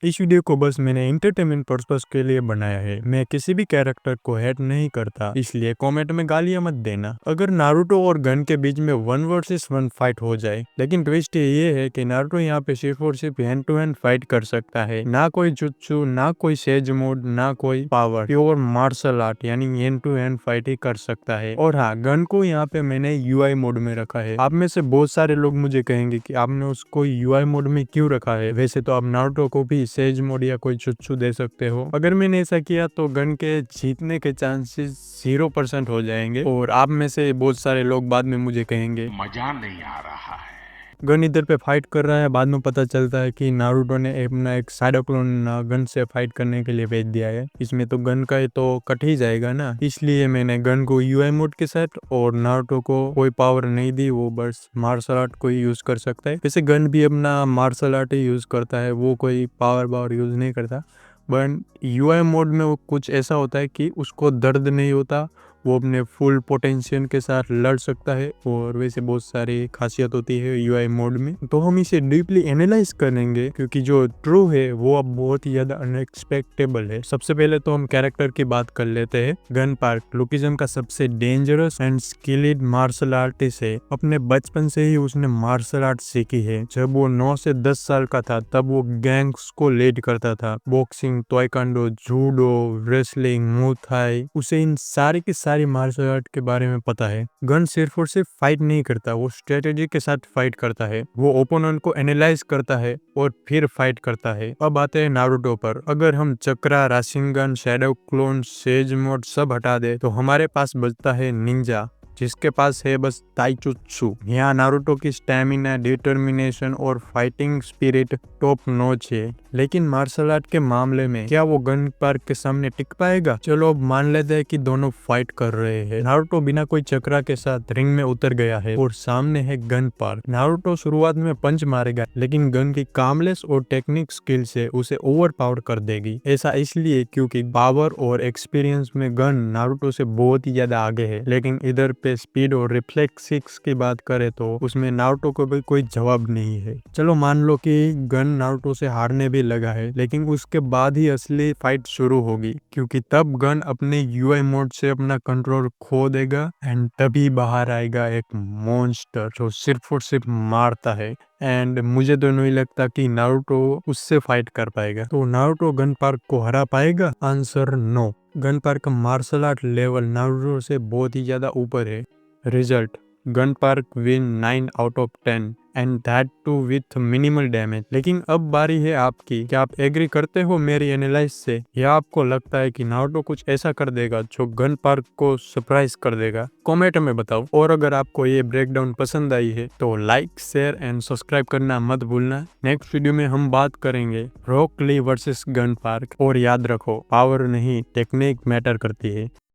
इस वीडियो को बस मैंने एंटरटेनमेंट पर्पस के लिए बनाया है। मैं किसी भी कैरेक्टर को हेट नहीं करता, इसलिए कमेंट में गालियां मत देना। अगर नारुतो और गन के बीच में 1 वर्सेस 1 फाइट हो जाए, लेकिन ट्विस्ट ये है कि नारुतो यहाँ पे सिर्फ और सिर्फ हैंड टू हैंड फाइट कर सकता है। ना कोई जुत्सु, ना कोई सेज मोड, ना कोई पावर, प्योर मार्शल आर्ट यानी हैंड टू हैंड फाइट ही कर सकता है। और हाँ, गन को यहाँ पे मैंने यूआई मोड में रखा है। आप में से बहुत सारे लोग मुझे कहेंगे कि आपने उसको यूआई मोड में क्यों रखा है। वैसे तो आप नारुतो को भी सेज मोड या कोई जुत्सु दे सकते हो। अगर मैंने ऐसा किया तो गन के जीतने के चांसेस 0% हो जाएंगे। और आप में से बहुत सारे लोग बाद में मुझे कहेंगे मजा नहीं आ रहा है। गन इधर पे फाइट कर रहा है, बाद में पता चलता है कि नारुतो ने अपना एक साइडो क्लोन गन से फाइट करने के लिए भेज दिया है। इसमें तो गन का तो कट ही जाएगा ना, इसलिए मैंने गन को यूआई मोड के साथ और नारुतो को कोई पावर नहीं दी, वो बस मार्शल आर्ट को ही यूज कर सकता है। वैसे गन भी अपना मार्शल आर्ट ही यूज करता है, वो कोई पावर यूज नहीं करता। बट यूआई मोड में वो कुछ ऐसा होता है कि उसको दर्द नहीं होता, वो अपने फुल पोटेंशियल के साथ लड़ सकता है। और वैसे बहुत सारी खासियत होती है यूआई मोड में, तो हम इसे डीपली एनालाइज करेंगे क्योंकि जो ट्रू है वो अब बहुत ही ज्यादा अनएक्सपेक्टेबल है। सबसे पहले तो हम कैरेक्टर की बात कर लेते हैं। गन पार्क लुकिज्म का सबसे dangerous and skilled martial artist है। अपने बचपन से ही उसने मार्शल आर्ट सीखी है। जब वो 9 से 10 साल का था तब वो गैंग्स को लीड करता था। Boxing, taekwondo, judo, wrestling, muay thai, उसे इन सारी की सारी मार्शल आर्ट के बारे में पता है। गन सिर्फ और सिर्फ फाइट नहीं करता, वो स्ट्रेटेजी के साथ फाइट करता है। वो ओपोनेंट को एनालाइज करता है और फिर फाइट करता है। अब आते हैं नारुतो पर। अगर हम चक्रा, राशिंगन, शैडो क्लोन, सेज मोड सब हटा दे तो हमारे पास बचता है निंजा, जिसके पास है बस ताइचुत्सु। यहाँ नारुतो की स्टैमिना, डिटर्मिनेशन और फाइटिंग स्पिरिट टॉप नॉच है। लेकिन मार्शल आर्ट के मामले में क्या वो गन पार्क के सामने टिक पाएगा? चलो अब मान लेते हैं कि दोनों फाइट कर रहे हैं। नारुतो बिना कोई चक्रा के साथ रिंग में उतर गया है और सामने है गन पार्क। नारुतो शुरुआत में पंच मारेगा, लेकिन गन की कामलेस और टेक्निक स्किल से उसे ओवर पावर कर देगी। ऐसा इसलिए क्योंकि पावर और एक्सपीरियंस में गन नारुतो से बहुत ही ज्यादा आगे है। लेकिन इधर पे स्पीड और रिफ्लेक्सिक्स की बात करें तो उसमें नारुतो को भी कोई जवाब नहीं है। चलो मान लो कि गन नारुतो से हारने भी लगा है, लेकिन उसके बाद ही असली फाइट शुरू होगी, क्योंकि तब गन अपने यूआई मोड से अपना कंट्रोल खो देगा एंड तभी बाहर आएगा एक मॉन्स्टर जो सिर्फ और सिर्फ मारता है। एंड मुझे तो नहीं लगता कि नारुतो उससे फाइट कर पाएगा। तो नारुतो गन पार्क को हरा पाएगा? Answer no. गन पार्क का मार्शल आर्ट लेवल नारुतो से बहुत ही ज्यादा ऊपर है। Result, Gun Park win 9 out of 10 and that too with minimal damage. लेकिन अब बारी है आपकी, क्या आप एग्री करते हो मेरी एनालाइज से, या आपको लगता है कि नारुतो कुछ ऐसा कर देगा जो गन पार्क को सरप्राइज कर देगा? कमेंट में बताओ। और अगर आपको ये ब्रेकडाउन पसंद आई है तो लाइक, शेयर एंड सब्सक्राइब करना मत भूलना। नेक्स्ट वीडियो में हम बात करेंगे रॉक ली वर्सेस गन पार्क। और याद रखो, पावर नहीं टेक्निक मैटर करती है।